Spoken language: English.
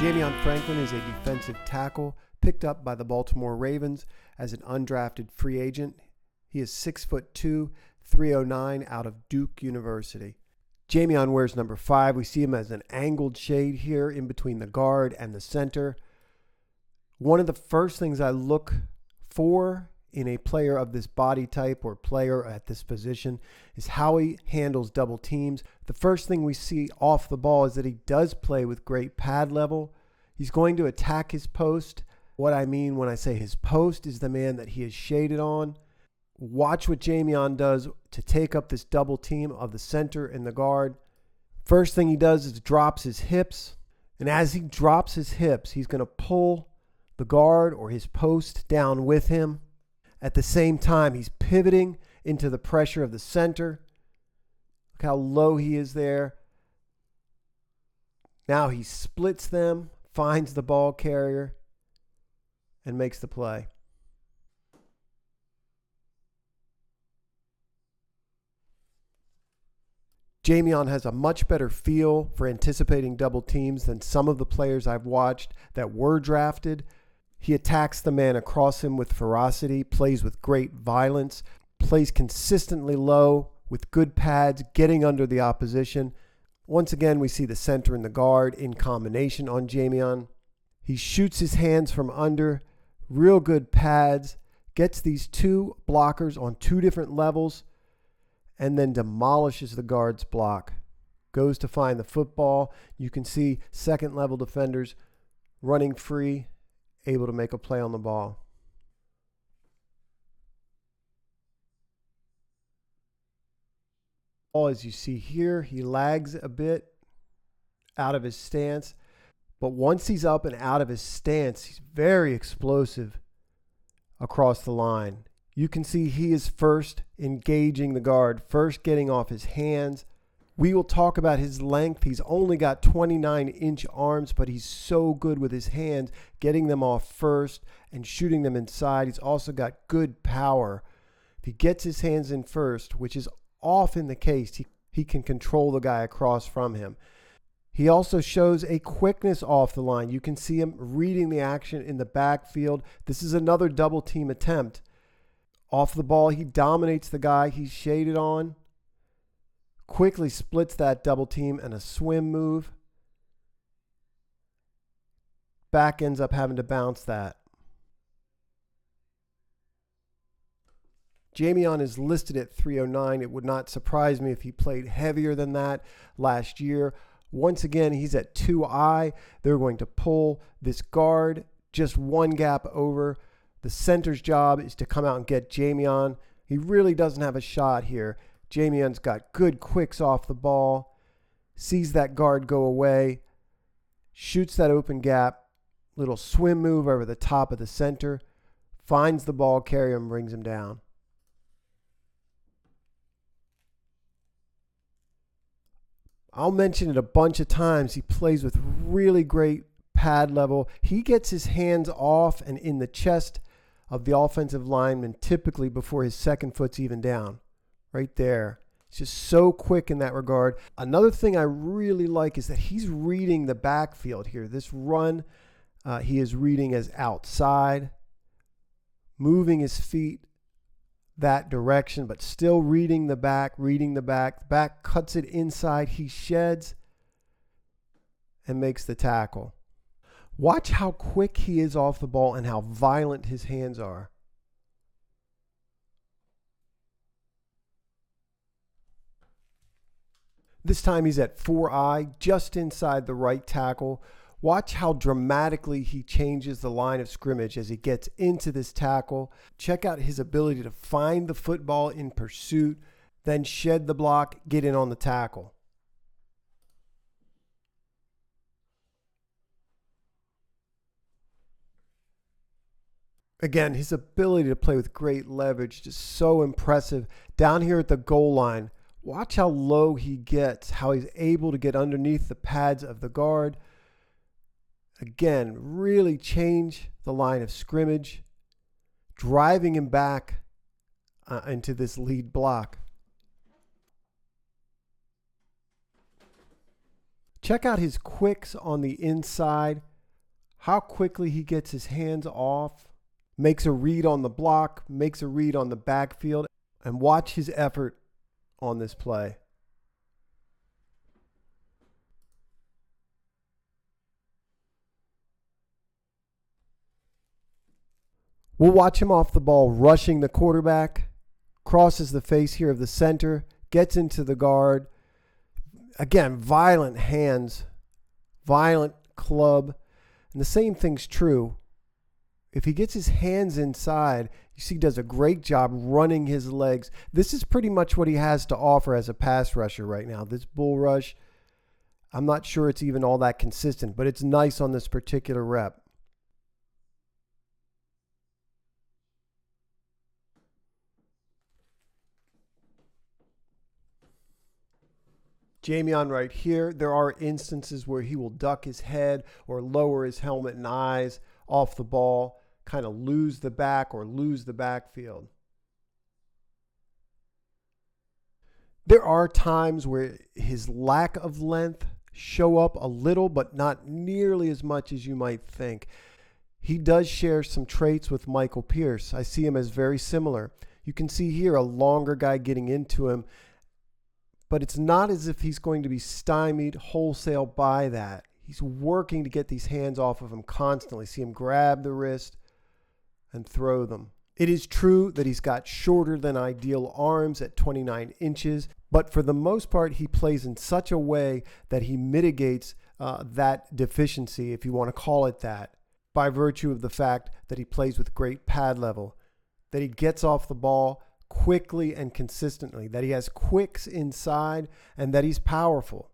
Jamison Franklin is a defensive tackle picked up by the Baltimore Ravens as an undrafted free agent. He is 6'2", 309 out of Duke University. Jamison wears number 5. We see him as an angled shade here in between the guard and the center. One of the first things I look for in a player of this body type or player at this position is how he handles double teams. The first thing we see off the ball is that he does play with great pad level. He's going to attack his post. What I mean when I say his post is the man that he is shaded on. Watch what Jamison does to take up this double team of the center and the guard. First thing he does is drops his hips. And as he drops his hips, he's going to pull the guard or his post down with him. At the same time, he's pivoting into the pressure of the center. Look how low he is there. Now he splits them, finds the ball carrier, and makes the play. Jamison has a much better feel for anticipating double teams than some of the players I've watched that were drafted. He attacks the man across him with ferocity, plays with great violence, plays consistently low with good pads, getting under the opposition. Once again, we see the center and the guard in combination on Jamison. He shoots his hands from under, real good pads, gets these two blockers on two different levels, and then demolishes the guard's block. Goes to find the football. You can see second level defenders running free, able to make a play on the ball. As you see here, he lags a bit out of his stance, but once he's up and out of his stance, he's very explosive across the line. You can see he is first engaging the guard, first getting off his hands. We will talk about his length. He's only got 29-inch arms, but he's so good with his hands, getting them off first and shooting them inside. He's also got good power. If he gets his hands in first, which is often the case, he can control the guy across from him. He also shows a quickness off the line. You can see him reading the action in the backfield. This is another double team attempt. Off the ball, he dominates the guy he's shaded on. Quickly splits that double team and a swim move. Back ends up having to bounce that. Jamison is listed at 309. It would not surprise me if he played heavier than that last year. Once again, he's at 2I. They're going to pull this guard just one gap over. The center's job is to come out and get Jamison. He really doesn't have a shot here. Jamison's got good quicks off the ball, sees that guard go away, shoots that open gap, little swim move over the top of the center, finds the ball carrier and brings him down. I'll mention it a bunch of times. He plays with really great pad level. He gets his hands off and in the chest of the offensive lineman typically before his second foot's even down. Right there. He's just so quick in that regard. Another thing I really like is that he's reading the backfield here. This run, he is reading as outside, moving his feet that direction, but still reading the back, reading the back. The back cuts it inside. He sheds and makes the tackle. Watch how quick he is off the ball and how violent his hands are. This time he's at 4I, just inside the right tackle. Watch how dramatically he changes the line of scrimmage as he gets into this tackle. Check out his ability to find the football in pursuit, then shed the block, get in on the tackle. Again, his ability to play with great leverage, just so impressive. Down here at the goal line, watch how low he gets, how he's able to get underneath the pads of the guard. Again, really change the line of scrimmage, driving him back into this lead block. Check out his quicks on the inside. how quickly he gets his hands off, makes a read on the block, makes a read on the backfield, and watch his effort on this play. We'll watch him off the ball, rushing the quarterback, crosses the face here of the center, gets into the guard. Again, violent hands, violent club. And the same thing's true. If he gets his hands inside, you see he does a great job running his legs. This is pretty much what he has to offer as a pass rusher right now. This bull rush, I'm not sure it's even all that consistent, but it's nice on this particular rep. Jamison right here, there are instances where he will duck his head or lower his helmet and eyes off the ball, kind of lose the back or lose the backfield. There are times where his lack of length show up a little, but not nearly as much as you might think. He does share some traits with Michael Pierce. I see him as very similar. You can see here a longer guy getting into him, but it's not as if he's going to be stymied wholesale by that. He's working to get these hands off of him constantly. See him grab the wrist and throw them. It is true that he's got shorter than ideal arms at 29 inches, but for the most part, he plays in such a way that he mitigates that deficiency, if you want to call it that, by virtue of the fact that he plays with great pad level, that he gets off the ball quickly and consistently, that he has quicks inside, and that he's powerful.